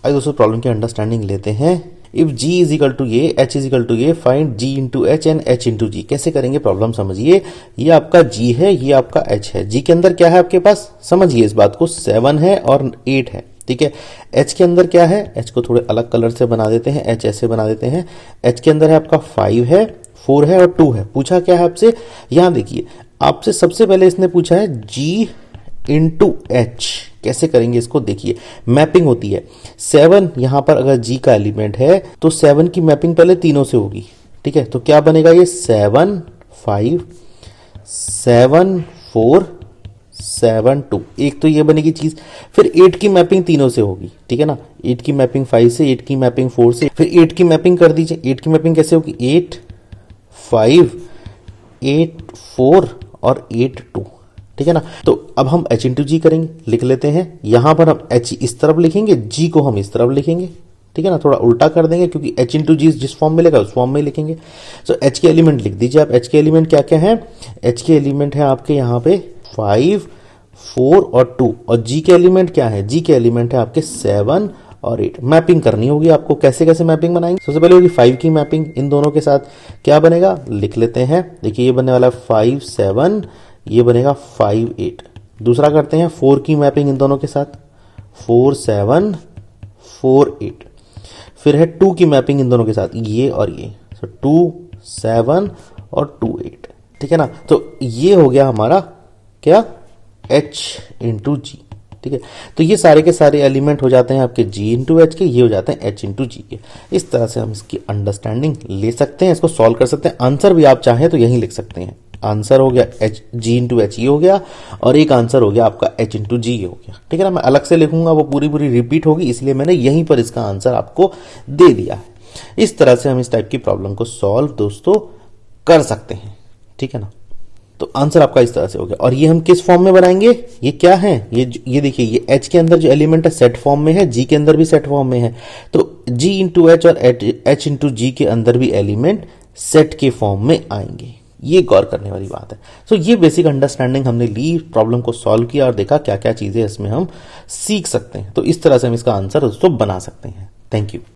आइए दोस्तों प्रॉब्लम की अंडरस्टैंडिंग लेते हैं। If g is equal to A, h is equal to A, find g into H and h into G. कैसे करेंगे प्रॉब्लम समझिए। ये आपका g है, ये आपका h है। g के अंदर क्या है आपके पास, समझिए इस बात को, 7 है और 8 है, ठीक है। h के अंदर क्या है, h को थोड़े अलग कलर से बना देते हैं, h ऐसे बना देते हैं। h के अंदर है आपका 5 है, 4 है और 2 है। पूछा क्या है आपसे, यहां देखिए आपसे सबसे पहले इसने पूछा है g इंटू एच। कैसे करेंगे इसको, देखिए मैपिंग होती है। 7 यहां पर अगर g का एलिमेंट है तो 7 की मैपिंग पहले तीनों से होगी, ठीक है। तो क्या बनेगा, ये 7 5 7 4 7 2, एक तो ये बनेगी चीज। फिर 8 की मैपिंग तीनों से होगी, ठीक है ना। 8 की मैपिंग 5 से, 8 की मैपिंग 4 से, फिर 8 की मैपिंग कर दीजिए। 8 की मैपिंग कैसे होगी, 8 5 8 4 और 8 2, ठीक है ना। तो अब हम h इंटू जी करेंगे, लिख लेते हैं। यहां पर हम h इस तरफ लिखेंगे, g को हम इस तरफ लिखेंगे, ठीक है ना। थोड़ा उल्टा कर देंगे क्योंकि h इंटू जी जिस फॉर्म में लिखा उस फॉर्म में लिखेंगे। तो h के एलिमेंट लिख दीजिए आप। h के एलिमेंट क्या क्या है, h के एलिमेंट है आपके यहाँ पे 5 4 और 2, और g के एलिमेंट क्या है, g के एलिमेंट है आपके 7 और 8। मैपिंग करनी होगी आपको। कैसे कैसे मैपिंग बनाएंगे, सबसे पहले होगी 5 की मैपिंग इन दोनों के साथ। क्या बनेगा, लिख लेते हैं। देखिए ये बनने वाला है 5 7, ये बनेगा 5 8। दूसरा करते हैं 4 की मैपिंग इन दोनों के साथ, 4 7 4 8। फिर है 2 की मैपिंग इन दोनों के साथ, ये और ये, तो 2 7 और 2 8, ठीक है ना। तो ये हो गया हमारा क्या, h इंटू जी, ठीक है। तो ये सारे के सारे एलिमेंट हो जाते हैं आपके g इंटू एच के, ये हो जाते हैं h इंटू जी के। इस तरह से हम इसकी अंडरस्टैंडिंग ले सकते हैं, इसको सॉल्व कर सकते हैं। आंसर भी आप चाहें तो यहीं लिख सकते हैं। आंसर हो गया h g इंटू एच, ये हो गया, और एक आंसर हो गया आपका h इंटू जी, ये हो गया, ठीक है ना। मैं अलग से लिखूंगा, वो पूरी पूरी रिपीट होगी, इसलिए मैंने यहीं पर इसका आंसर आपको दे दिया है। इस तरह से हम इस टाइप की प्रॉब्लम को सॉल्व दोस्तों कर सकते हैं, ठीक है ना। तो आंसर आपका इस तरह से हो गया। और ये हम किस फॉर्म में बनाएंगे, ये क्या है, ये देखिए, ये h के अंदर जो एलिमेंट है सेट फॉर्म में है, g के अंदर भी सेट फॉर्म में है। तो g इंटू एच और h इंटू जी के अंदर भी एलिमेंट सेट के फॉर्म में आएंगे। ये गौर करने वाली बात है। तो ये बेसिक अंडरस्टैंडिंग हमने ली, प्रॉब्लम को सॉल्व किया और देखा क्या क्या चीजें इसमें हम सीख सकते हैं। तो इस तरह से हम इसका आंसर दोस्तों बना सकते हैं। Thank you.